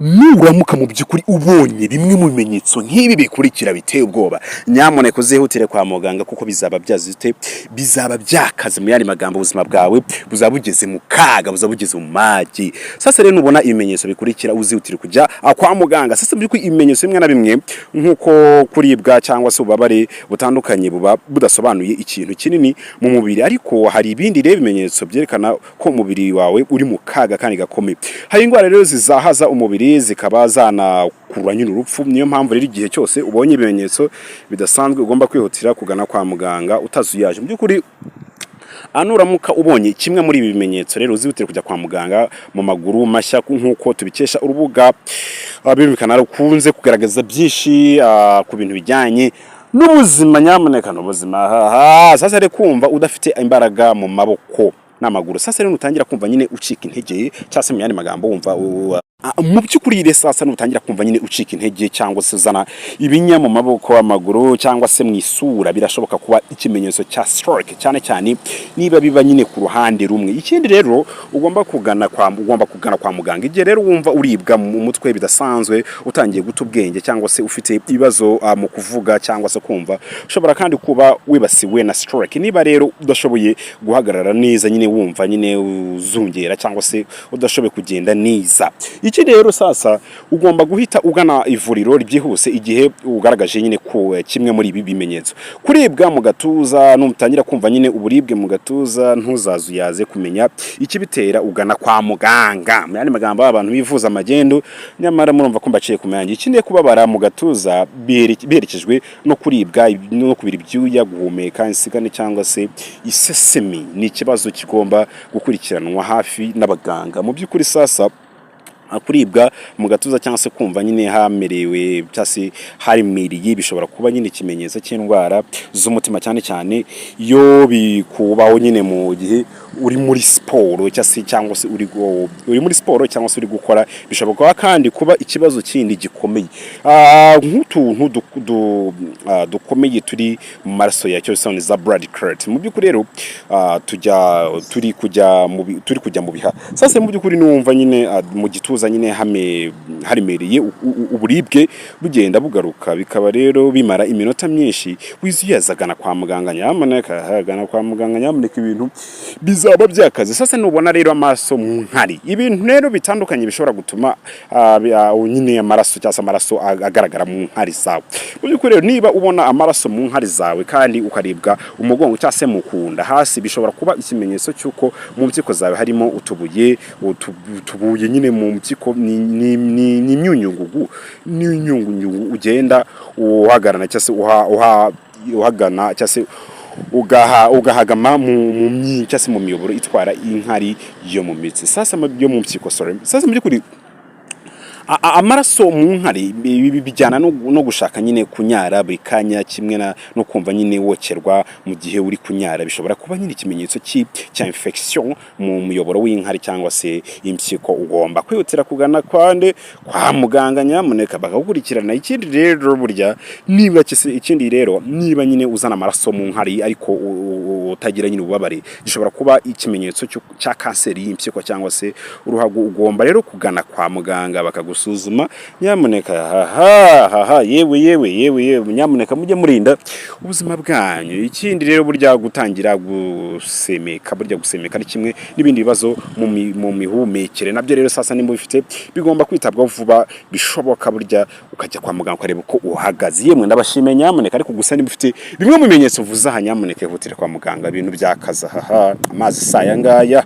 nuramuka mu by'ukuri ubonye bimwe mu bimenyetso nk'ibi bikurikira biteye ubwoba, nyamuneka uzihutire kwa muganga kuko bizaba byazite, bizaba byakaze mu yandi magambo, ubuzima bwawe buzaba bugeze mu kaga, buzaba bugeze mu magi. Sasa rero nubona ibimenyetso bikurikira uzihutire kujya kwa muganga. Sasa mu by'ukuri ibimenyetso bimwe na bimwe nk'uko kuribwa cyangwa se ububabare butandukanye buba budasobanuye ikintu kinini mu mubiri, ariko hari ibindi rero bimenyetso byerekana ko umubiri wawe uri mu kaga kandi gakomeye. Hari indwara rero zizahaza umubiri zikaba zanakurura nyine urupfu. Niyo mpamvu rero igihe cyose ubonye ibimenyetso bidasanzwe ugomba kwihutira kugana kwa muganga utazuyaje. Mu by'ukuri anuramuka ubonye kimwe muri ibi bimenyetso rero uzihutire kujya kwa muganga. Mu maguru mashya nk'uko tubikesha urubuga birumvikana rukunze kugaragaza byinshi ku bintu bijyanye n'ubuzima, nyamuneka n'ubuzima. Sasa rero kumva udafite imbaraga mu maboko n'amaguru, sasa rero utangira kumva nyine ucika intege, cyangwa se mu yandi magambo wumva mu by'ukuri rero sasa nutangira kumva nyine ucika intege cyangwa se uzana ibinya mu maboko amaguru cyangwa se mu isura, birashoboka kuba ikimenyetso cya stroke, cyane cyane niba biba nyine ku ruhande rumwe. Ikindi rero ugomba kugana kwa muganga igihe rero wumva uribwa mu mutwe bidasanzwe, utangiye guta ubwenge cyangwa se ufite ibibazo mu kuvuga cyangwa se kumva. Ushobora kandi kuba wibasiwe na stroke niba rero udashoboye guhagarara neza, nyine wumva nyine uzungera cyangwa se udashoboye kugenda neza. Iki rero sasa ugomba guhita ugana ivuriro ryihuse igihe ugaragaje nyine ko kimwe muri ibi bimenyetso. Kuribwa mu gatuza, nutangira kumva nyine uburibwe mu gatuza, ntuzazuyaze kumenya ikibitera, ugana kwa muganga. Mu yandi magambo abantu bivuza amagendo, nyamara murumva ko mbaciye kumenya. Ikindi kubabara mu gatuza berekejwe no kuribwa no kubira ibyuya, guhumeka insigane cyangwa se isesemi, ni ikibazo kigomba gukurikiranwa hafi n'abaganga. Mu by'ukuri sasa kuribwa mu gatuza cyangwa se kumva nyine hamerewe cyase harimiriye bishobora kuba nyine ikimenyetso cy'indwara z'umutima, cyane cyane iyo bikubaho nyine mu gihe uri muri siporo cyangwa se uri muri siporo cyangwa se uri gukora. Bishoboka kandi kuba ikibazo kindi gikomeye nk'utuntu dukomeye turi mu maraso ya cyose za blood clot. Mu by'ukuri rero turi kujya mu biha. Sasa mu by'ukuri numva nyine mu gituza nyine harimereye uburibwe bugenda bugaruka, bikaba rero bimara iminota myinshi, wizuyazagana kwa muganga. Nyamuneka gana kwa muganga, nyamuneka ibintu bizaba byakaze. Sasa nubona rero amaso mu nkari, ibintu rero bitandukanye bishobora gutuma nyine amaraso cyangwa amaraso agaragara mu nkari zawe. Mu by'ukuri rero niba ubona amaraso mu nkari zawe kandi ukaribwa umugongo cyangwa se mu kunda hasi, bishobora kuba ikimenyetso cy'uko mu mpyiko zawe harimo utubuye nyine mu mpyiko. Ni imyunyungugu ugenda uhagarana cyangwa se uhagana cyangwa se ugahagama mu cyangwa se mu miyoboro itwara inkari yo mu mitsi, sasa yo mu mpyiko. Sasa mu by'ukuri amaraso mu nkari bijyana no gushaka nyine kunyara buri kanya, kimwe no kumva nyine wokerwa mu gihe uri kunyara. Bishobora kuba nyine ikimenyetso cya infection mu muyoboro w'inkari cyangwa se impyiko. Ugomba kwihutira kugana kwa muganga, nyamuneka bakagukurikirana. Ikindi rero burya niba nyine uzana amaraso mu nkari ariko utagira nyine ububabare, gishobora kuba ikimenyetso cya kanseri y'impyiko cyangwa se uruhago. Ugomba rero kugana kwa muganga bakagusuzuma, nyamuneka. yewe nyamuneka mujye murinda ubuzima bwanyu. Ikindi rero burya gutangira gusemeka ari kimwe n'ibindi bibazo mu mihumekere, nabyo rero sasa nimba bifite bigomba kwitabwaho vuba bishoboka. Burya ukajya kwa muganga ukareba uko uhagaze. Yemwe ndabashimiye nyamuneka, ariko gusa nimba ufite bimwe mu bimenyetso vuza nyamuneka ihutire kwa muganga, ibintu byakaza. Amazi saya ngaya.